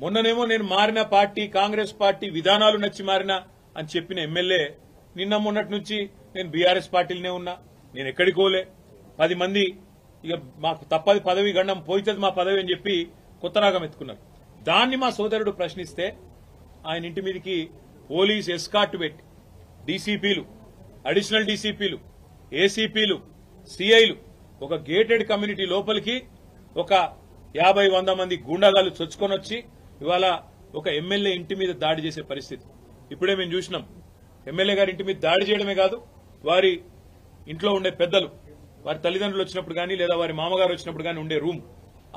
మొన్ననేమో నేను మారిన party Congress party విధానాలు నచ్చి మారినా అని చెప్పిన ఎమ్మెల్యే నిన్న మొన్నటి నుంచి నేను బీఆర్ఎస్ పార్టీలోనే ఉన్నా, నేను ఎక్కడికి పోలే, 10 మంది ఇక మాకు తప్పది పదవి గండం పోయితుంది మా పదవి అని చెప్పి కొత్త రాగం ఎత్తుకున్నారు. దాన్ని మా సోదరుడు ప్రశ్నిస్తే ఆయన ఇంటి మీదకి పోలీస్ ఎస్కార్ట్ పెట్టి డీసీపీలు, అడిషనల్ డీసీపీలు, ఏసీపీలు, సిఐలు ఒక గేటెడ్ కమ్యూనిటీ లోపలికి ఒక 50-100 మంది గూండాగాలు చొచ్చుకొని వచ్చి ఇవాళ ఒక ఎమ్మెల్యే ఇంటి మీద దాడి చేసే పరిస్థితి ఇప్పుడే మేము చూసినాం. ఎమ్మెల్యే గారి ఇంటి మీద దాడి చేయడమే కాదు, వారి ఇంట్లో ఉండే పెద్దలు, వారి తల్లిదండ్రులు వచ్చినప్పుడు కానీ లేదా వారి మామగారు వచ్చినప్పుడు కానీ ఉండే రూమ్,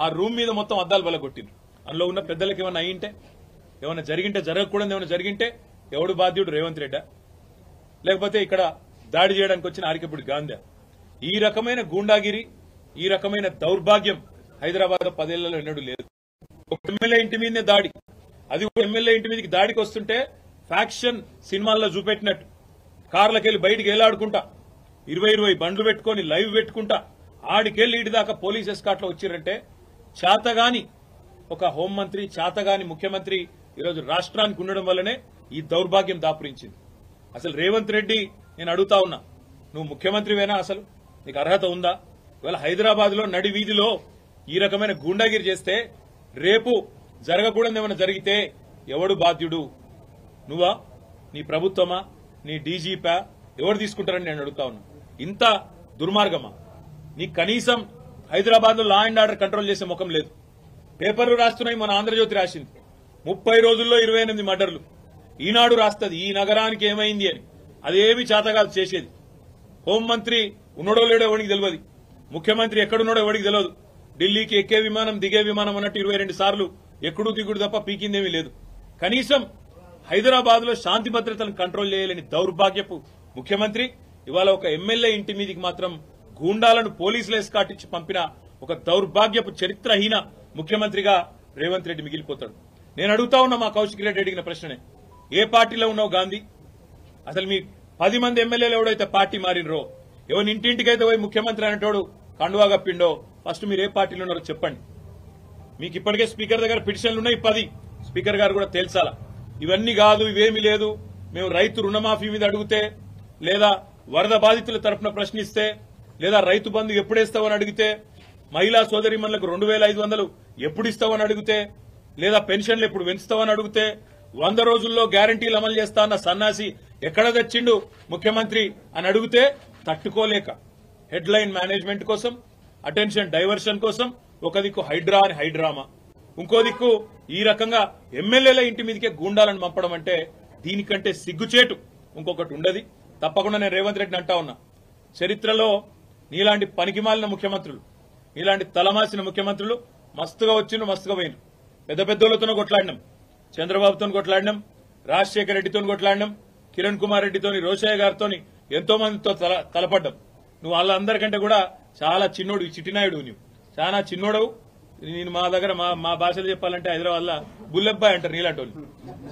ఆ రూమ్ మీద మొత్తం అద్దాలు బలగొట్టిండ్రు. అందులో ఉన్న పెద్దలకు ఏమైనా అయ్యింటే, ఏమైనా జరిగింటే, జరగకూడదు ఏమైనా జరిగింటే ఎవడు బాధ్యుడు? రేవంత్ రెడ్డా లేకపోతే ఇక్కడ దాడి చేయడానికి వచ్చిన ఆరికపూడి గాంధీ? ఈ రకమైన గూండాగిరి, ఈ రకమైన దౌర్భాగ్యం హైదరాబాద్ 10 ఏళ్లలో ఎన్నడూ లేదు. ఒక ఎమ్మెల్యే ఇంటి మీదనే దాడి, అది ఒక ఎమ్మెల్యే ఇంటి మీదకి దాడికి వస్తుంటే ఫ్యాక్షన్ సినిమాల్లో చూపెట్టినట్టు కార్లకెళ్లి బయటికి ఏలాడుకుంటా 20 బండ్లు పెట్టుకుని లైవ్ పెట్టుకుంటా ఆడికెళ్లి ఇటు దాకా పోలీస్ ఎస్కాట్ లో వచ్చిరంటే చేతగాని ఒక హోంమంత్రి, చేతగాని ముఖ్యమంత్రి ఈరోజు రాష్ట్రానికి ఉండడం వల్లనే ఈ దౌర్భాగ్యం దాపురించింది. అసలు రేవంత్ రెడ్డి నేను అడుగుతా ఉన్నా, నువ్వు ముఖ్యమంత్రివేనా? అసలు నీకు అర్హత ఉందా? ఇవాళ హైదరాబాద్ లో నడి వీధిలో ఈ రకమైన గూండాగిరి చేస్తే రేపు జరగకూడదు ఏమైనా జరిగితే ఎవడు బాధ్యుడు? నువ్వా, నీ ప్రభుత్వమా, నీ డీజీపా? ఎవరు తీసుకుంటారని నేను అడుగుతా ఉన్నా. ఇంత దుర్మార్గమా? నీకు కనీసం హైదరాబాద్ లో లా అండ్ ఆర్డర్ కంట్రోల్ చేసే ముఖం లేదు. పేపర్లు రాస్తున్నాయి, మన ఆంధ్రజ్యోతి రాసింది 30 రోజుల్లో 28 మర్డర్లు. ఈనాడు రాస్తుంది ఈ నగరానికి ఏమైంది అని. అదేమి చేతగాదు చేసేది. హోంమంత్రి ఉన్నడో లేడో ఎవరికి తెలియదు, ముఖ్యమంత్రి ఎక్కడున్నాడో ఎవరికి తెలియదు. ఢిల్లీకి ఎక్కే విమానం దిగే విమానం అన్నట్టు 22 సార్లు ఎక్కడూ దిగుడు తప్ప పీకిందేమీ లేదు. కనీసం హైదరాబాద్ లో శాంతి భద్రతలను కంట్రోల్ చేయలేని దౌర్భాగ్యపు ముఖ్యమంత్రి ఇవాళ ఒక ఎమ్మెల్యే ఇంటి మీదికి మాత్రం గూండాలను పోలీసులు ఎస్కాట్ ఇచ్చి పంపిన ఒక దౌర్భాగ్యపు చరిత్రహీన ముఖ్యమంత్రిగా రేవంత్ రెడ్డి మిగిలిపోతాడు. నేను అడుగుతా ఉన్నా మా కౌశిక్ రెడ్డి అడిగిన ప్రశ్ననే, ఏ పార్టీలో ఉన్నావు గాంధీ? అసలు మీ 10 మంది ఎమ్మెల్యేలు ఎవడైతే పార్టీ మారినరో, ఎవరి ఇంటింటికైతే పోయి ముఖ్యమంత్రి అనేటోడు కండువా కప్పిండో, ఫస్ట్ మీరు ఏ పార్టీలో ఉన్నారో చెప్పండి. మీకు ఇప్పటికే స్పీకర్ దగ్గర పిటిషన్లు ఉన్నాయి 10. స్పీకర్ గారు కూడా తేల్చాలా. ఇవన్నీ కాదు, ఇవేమీ లేదు, మేము రైతు రుణమాఫీ మీద అడిగితే, లేదా వరద బాధితుల తరఫున ప్రశ్నిస్తే, లేదా రైతు బంధు ఎప్పుడేస్తావని అడిగితే, మహిళా సోదరిమణులకు 2500 ఎప్పుడు ఇస్తావని అడిగితే, లేదా పెన్షన్లు ఎప్పుడు పెంచుతావని అడిగితే, 100 రోజుల్లో గ్యారంటీలు అమలు చేస్తా అన్న సన్నాసి ఎక్కడ తెచ్చిండు ముఖ్యమంత్రి అని అడిగితే తట్టుకోలేక హెడ్లైన్ మేనేజ్మెంట్ కోసం, అటెన్షన్ డైవర్షన్ కోసం ఒక దిక్కు హైడ్రా అని హైడ్రామా, ఇంకో దిక్కు ఈ రకంగా ఎమ్మెల్యేల ఇంటి మీదకే గూండాలను పంపడం అంటే దీనికంటే సిగ్గుచేటు ఇంకొకటి ఉండదు. తప్పకుండా నేను రేవంత్ రెడ్డిని అంటా ఉన్నా, చరిత్రలో నీలాంటి పనికిమాలిన ముఖ్యమంత్రులు, నీలాంటి తలమాసిన ముఖ్యమంత్రులు మస్తుగా వచ్చిండ్రు, మస్తుగా పోయినారు. పెద్ద పెద్దోళ్లతోనూ కొట్లాడినాం, చంద్రబాబుతో కొట్లాడినాం, రాజశేఖర రెడ్డితో కొట్లాడినాం, కిరణ్ కుమార్ రెడ్డితోని, రోషయ్య గారితో ఎంతో మందితో తలపడ్డాం. నువ్వు వాళ్ళందరికంటే కూడా చాలా చిన్నోడు, చిట్టినాయుడు, నువ్వు చాలా చిన్నోడవు. నేను మా దగ్గర మా భాషలో చెప్పాలంటే హైదరాబాద్ లో బుల్లబ్బాయి అంటారు నీలాంటి వాళ్ళు.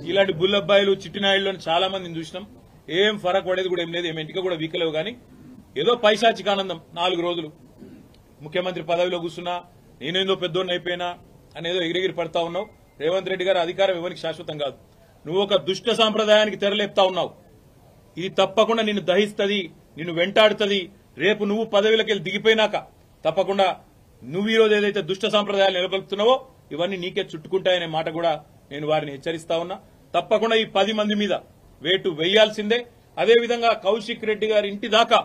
ఇలాంటి బుల్లబ్బాయిలు, చిట్టినాయుడులో చాలా మందిని చూసినాం. ఏం ఫరక్ పడేది కూడా ఏం లేదు, ఏం ఇంటికి కూడా వీకలేవు. కానీ ఏదో పైశాచిక ఆనందం, 4 రోజులు ముఖ్యమంత్రి పదవిలో కూర్చున్నా, నేనేందో పెద్దోడిని అయిపోయినా అనేదో ఎగిరెగిరి పడతా ఉన్నావు. రేవంత్ రెడ్డి గారు అధికారం ఎవరికి శాశ్వతం కాదు. నువ్వు ఒక దుష్ట సాంప్రదాయానికి తెరలేపుతా ఉన్నావు. ఇది తప్పకుండా నిన్ను దహిస్తుంది, నిన్ను వెంటాడుతుంది. రేపు నువ్వు పదవిలోకి దిగిపోయినాక తప్పకుండా నువ్వు ఈరోజు ఏదైతే దుష్ట సాంప్రదాయాలు నెలకొల్పుతున్నావో ఇవన్నీ నీకే చుట్టుకుంటాయనే మాట కూడా నేను వారిని హెచ్చరిస్తా ఉన్నా. తప్పకుండా ఈ 10 మంది మీద వేటు వేయాల్సిందే. అదేవిధంగా కౌశిక్ రెడ్డి గారి ఇంటి దాకా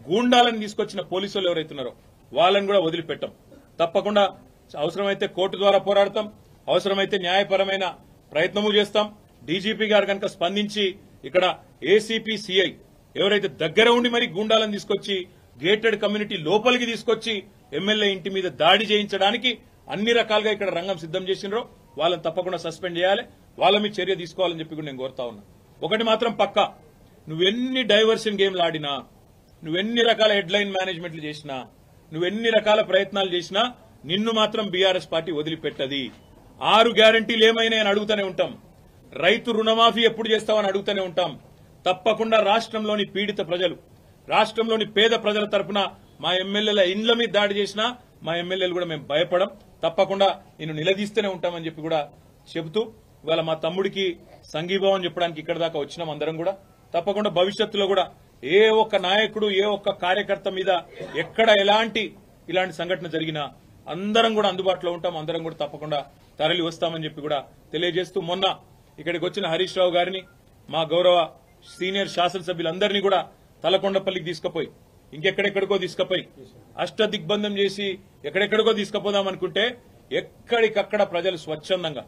గూండాలను తీసుకొచ్చిన పోలీసులు ఎవరైతున్నారో వాళ్ళని కూడా వదిలిపెట్టాం. తప్పకుండా అవసరమైతే కోర్టు ద్వారా పోరాడతాం, అవసరమైతే న్యాయపరమైన ప్రయత్నము చేస్తాం. డీజీపీ గారు కనుక స్పందించి ఇక్కడ ఏసీపీ, సిఐ ఎవరైతే దగ్గర ఉండి మరి గూండాలను తీసుకొచ్చి గేటెడ్ కమ్యూనిటీ లోపలికి తీసుకొచ్చి ఎమ్మెల్యే ఇంటి మీద దాడి చేయించడానికి అన్ని రకాలుగా ఇక్కడ రంగం సిద్దం చేసినారో వాళ్ళని తప్పకుండా సస్పెండ్ చేయాలి, వాళ్ళ మీద చర్య తీసుకోవాలని చెప్పి కూడా నేను కోరుతా ఉన్నా. ఒకటి మాత్రం పక్కా, నువ్వెన్ని డైవర్షన్ గేమ్లు ఆడినా, నువ్వెన్ని రకాల హెడ్లైన్ మేనేజ్మెంట్లు చేసినా, నువ్వెన్ని రకాల ప్రయత్నాలు చేసినా నిన్ను మాత్రం బీఆర్ఎస్ పార్టీ వదిలిపెట్టది. 6 గ్యారంటీలు ఏమైనా అని అడుగుతూనే ఉంటాం. రైతు రుణమాఫీ ఎప్పుడు చేస్తామని అడుగుతూనే ఉంటాం. తప్పకుండా రాష్ట్రంలోని పీడిత ప్రజలు, రాష్ట్రంలోని పేద ప్రజల తరఫున మా ఎమ్మెల్యేల ఇండ్ల మీద దాడి చేసినా మా ఎమ్మెల్యేలు కూడా మేము భయపడం. తప్పకుండా నిన్ను నిలదీస్తూనే ఉంటామని చెప్పి కూడా చెబుతూ ఇవాళ మా తమ్ముడికి సంఘీభావం చెప్పడానికి ఇక్కడ దాకా వచ్చినాం అందరం కూడా. తప్పకుండా భవిష్యత్తులో కూడా ఏ ఒక్క నాయకుడు ఏ ఒక్క కార్యకర్త మీద ఎక్కడ ఇలాంటి సంఘటన జరిగినా అందరం కూడా అందుబాటులో ఉంటాం, అందరం కూడా తప్పకుండా తరలి వస్తామని చెప్పి కూడా తెలియజేస్తూ, మొన్న ఇక్కడికి వచ్చిన హరీష్ రావు గారిని మా గౌరవ సీనియర్ శాసనసభ్యులందరినీ కూడా తలకొండపల్లికి తీసుకుపోయి ఇంకెక్కడెక్కడికో తీసుకుపోయి అష్టదిగ్బంధం చేసి ఎక్కడెక్కడికో తీసుకుపోదాం అనుకుంటే ఎక్కడికక్కడ ప్రజలు స్వచ్ఛందంగా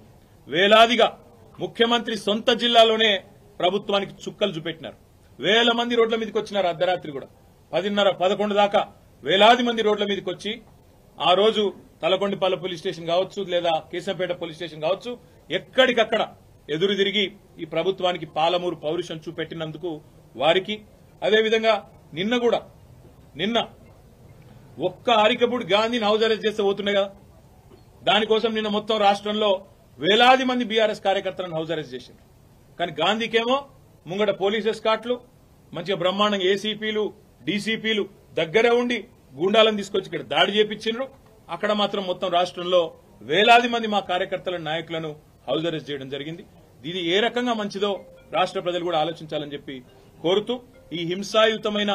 వేలాదిగా ముఖ్యమంత్రి సొంత జిల్లాలోనే ప్రభుత్వానికి చుక్కలు చూపెట్టినారు. వేల మంది రోడ్ల మీదకి వచ్చినారు. అర్ధరాత్రి కూడా 10:30, 11 దాకా వేలాది మంది రోడ్ల మీదకి వచ్చి ఆ రోజు తలకొండపల్లి పోలీస్ స్టేషన్ కావచ్చు లేదా కేశంపేట పోలీస్ స్టేషన్ కావచ్చు ఎక్కడికక్కడ ఎదురు తిరిగి ఈ ప్రభుత్వానికి పాలమూరు పౌరుషం చూపెట్టినందుకు వారికి, అదేవిధంగా నిన్న ఒక్క అరికపూడి గాంధీని హౌస్ అరెస్ట్ చేస్తే పోతున్నాయి కదా, దానికోసం నిన్న మొత్తం రాష్ట్రంలో వేలాది మంది బీఆర్ఎస్ కార్యకర్తలను హౌస్ అరెస్ట్ చేశారు. కానీ గాంధీకేమో ముంగట పోలీస్ ఎస్కాట్లు మంచిగా బ్రహ్మాండంగా ఏసీపీలు డీసీపీలు దగ్గరే ఉండి గూండాలను తీసుకొచ్చి ఇక్కడ దాడి చేపించిండ్రు. అక్కడ మాత్రం మొత్తం రాష్ట్రంలో వేలాది మంది మా కార్యకర్తల నాయకులను హౌస్ అరెస్ట్ చేయడం జరిగింది. ఇది ఏ రకంగా మంచిదో రాష్ట్ర ప్రజలు కూడా ఆలోచించాలని చెప్పి కోరుతూ, ఈ హింసాయుతమైన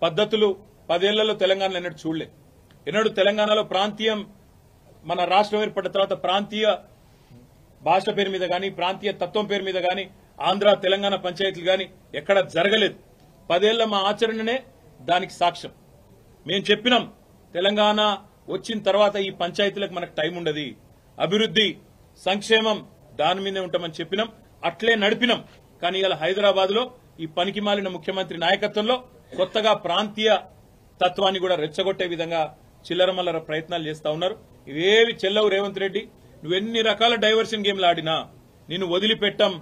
పద్ధతులు 10 ఏళ్లలో తెలంగాణలో ఎన్నడూ చూడలే. ఎన్నడూ తెలంగాణలో ప్రాంతీయం మన రాష్ట్రం ఏర్పడిన తర్వాత ప్రాంతీయ భాష పేరు మీద గాని ప్రాంతీయ తత్వం పేరు మీద గాని ఆంధ్ర తెలంగాణ పంచాయతీలు గాని ఎక్కడ జరగలేదు. 10 ఏళ్ల మా ఆచరణనే దానికి సాక్ష్యం. మేము చెప్పినాం తెలంగాణ వచ్చిన తర్వాత ఈ పంచాయతీలకు మనకు టైం ఉండదు, అభివృద్ధి సంక్షేమం దాని మీదే ఉంటామని చెప్పినాం, అట్లే నడిపినాం. కానీ ఇలా హైదరాబాద్ లో ఈ పనికి మాలిన ముఖ్యమంత్రి నాయకత్వంలో కొత్తగా ప్రాంతీయ తత్వాన్ని కూడా రెచ్చగొట్టే విధంగా చిల్లరమల్లర ప్రయత్నాలు చేస్తా ఉన్నారు. ఇవేవి చెల్లవు రేవంత్ రెడ్డి, నువ్వెన్ని రకాల డైవర్షన్ గేమ్లు ఆడినా నిన్ను వదిలిపెట్టాం.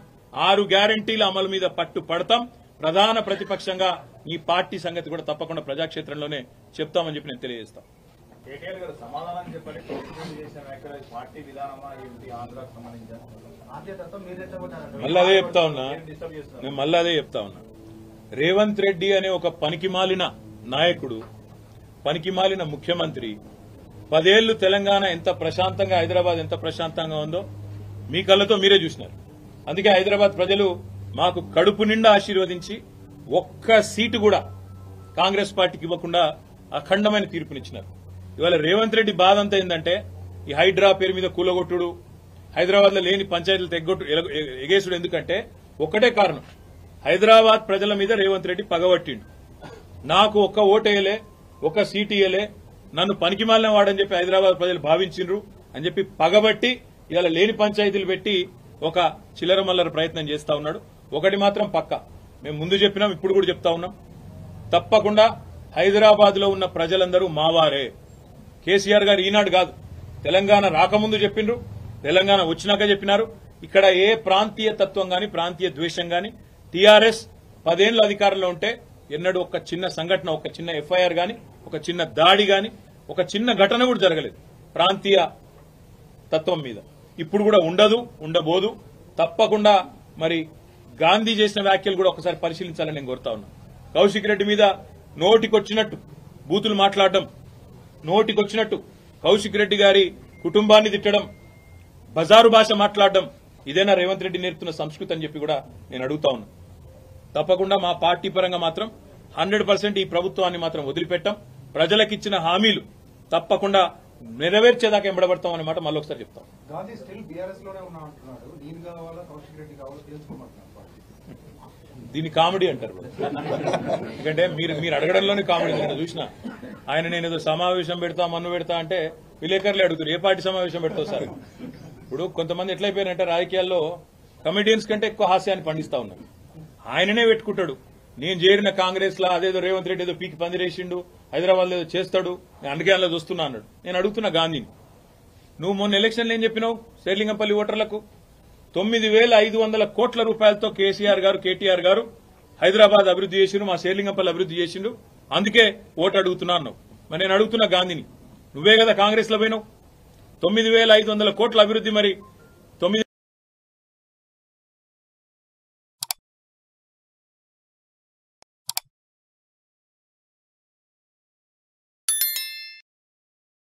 6 గ్యారంటీల అమలు మీద పట్టు పడతాం. ప్రధాన ప్రతిపక్షంగా ఈ పార్టీ సంగతి కూడా తప్పకుండా ప్రజాక్షేత్రంలోనే చెప్తామని చెప్పి నేను తెలియజేస్తాను. కేటీఆర్ గారు సమాధానం చెప్పండి. పార్టీ విధానమా ఏంటి ఆంధ్రాకు సంబంధించిన మళ్ళీ అదే చెప్తా ఉన్నా, నేను మళ్ళీ అదే చెప్తా ఉన్నా. రేవంత్ రెడ్డి అనే ఒక పనికిమాలిన నాయకుడు, పనికిమాలిన ముఖ్యమంత్రి 10 ఏళ్లు తెలంగాణ ఎంత ప్రశాంతంగా, హైదరాబాద్ ఎంత ప్రశాంతంగా ఉందో మీ కళ్ళతో మీరే చూసినారు. అందుకే హైదరాబాద్ ప్రజలు మాకు కడుపు నిండా ఆశీర్వదించి ఒక్క సీటు కూడా కాంగ్రెస్ పార్టీకి ఇవ్వకుండా అఖండమైన తీర్పునిచ్చినారు. ఇవాళ రేవంత్ రెడ్డి బాధ అంతా ఏంటంటే ఈ హైడ్రా పేరు మీద కూలగొట్టుడు, హైదరాబాద్ లో లేని పంచాయతీలు ఎగేసుడు. ఎందుకంటే ఒక్కటే కారణం, హైదరాబాద్ ప్రజల మీద రేవంత్ రెడ్డి పగబట్టిండు. నాకు ఒక్క ఓటేయలే, ఒక్క సీటు ఇయ్యలే, నన్ను పనికిమాలిన వాడని చెప్పి హైదరాబాద్ ప్రజలు భావించిండ్రు అని చెప్పి పగబట్టి ఇవాళ లేని పంచాయతీలు పెట్టి ఒక చిల్లరమల్లర ప్రయత్నం చేస్తా ఉన్నాడు. ఒకటి మాత్రం పక్క, మేము ముందు చెప్పినాం, ఇప్పుడు కూడా చెప్తా ఉన్నాం, తప్పకుండా హైదరాబాద్ లో ఉన్న ప్రజలందరూ మావారే. కేసీఆర్ గారు ఈనాడు కాదు, తెలంగాణ రాకముందు చెప్పిండ్రు, తెలంగాణ వచ్చినాక చెప్పినారు. ఇక్కడ ఏ ప్రాంతీయ తత్వం గాని ప్రాంతీయ ద్వేషం గాని టీఆర్ఎస్ 10 ఏళ్ల అధికారంలో ఉంటే ఎన్నడూ ఒక చిన్న సంఘటన, ఒక చిన్న ఎఫ్ఐఆర్ గాని, ఒక చిన్న దాడి గాని, ఒక చిన్న ఘటన కూడా జరగలేదు ప్రాంతీయ తత్వం మీద. ఇప్పుడు కూడా ఉండదు, ఉండబోదు. తప్పకుండా మరి గాంధీ చేసిన వ్యాఖ్యలు కూడా ఒకసారి పరిశీలించాలని నేను కోరుతా ఉన్నా. కౌశిక్ రెడ్డి మీద నోటికొచ్చినట్టు బూతులు మాట్లాడడం, నోటికొచ్చినట్టు కౌశిక్ రెడ్డి గారి కుటుంబాన్ని తిట్టడం, బజారు భాష మాట్లాడడం, ఇదేనా రేవంత్ రెడ్డి నేర్పుతున్న సంస్కృతి అని చెప్పి కూడా నేను అడుగుతా ఉన్నా. తప్పకుండా మా పార్టీ పరంగా మాత్రం 100% ఈ ప్రభుత్వాన్ని మాత్రం వదిలిపెట్టాం. ప్రజలకిచ్చిన హామీలు తప్పకుండా నెరవేర్చేదాకా ఎంబడబడతాం అనే మాట మళ్ళీ ఒకసారి చెప్తాం. గాంధీ స్టిల్ బీఆర్ఎస్ లోనే ఉన్నా అంటున్నాడు. నేను కావాలా కౌశిక్ రెడ్డి కావాలా తెలుసుకోమంటున్నాను. దీన్ని కామెడీ అంటారు. ఎందుకంటే మీరు అడగడంలోనే కామెడీ. నేను చూసిన ఆయన నేను ఏదో సమావేశం పెడతా మన్ను పెడతా అంటే విలేకరులు అడుగుతారు ఏ పార్టీ సమావేశం పెడతావు సార్. ఇప్పుడు కొంతమంది ఎట్లయిపోయారంటే రాజకీయాల్లో కమెడియన్స్ కంటే ఎక్కువ హాస్యాన్ని పండిస్తా ఉన్నారు. ఆయననే పెట్టుకుంటాడు, నేను చేరిన కాంగ్రెస్ లా అదేదో రేవంత్ రెడ్డి ఏదో పీకి పందిరేసిండు, హైదరాబాద్ లో ఏదో చేస్తాడు, నేను అందుకే అందులో చూస్తున్నా అన్నాడు. నేను అడుగుతున్నా గాంధీని, నువ్వు మొన్న ఎలక్షన్లు ఏం చెప్పినావు శేర్లింగంపల్లి ఓటర్లకు? 9,500 కోట్ల రూపాయలతో కేసీఆర్ గారు కేటీఆర్ గారు హైదరాబాద్ అభివృద్ధి చేసిండు, మా శేర్లింగంపల్లి అభివృద్ధి చేసిండు, అందుకే ఓటు అడుగుతున్నా అన్నావు. మరి నేను అడుగుతున్నా గాంధీని, నువ్వే కదా కాంగ్రెస్ లో పోయినావు, 9,500 కోట్ల అభివృద్ధి మరి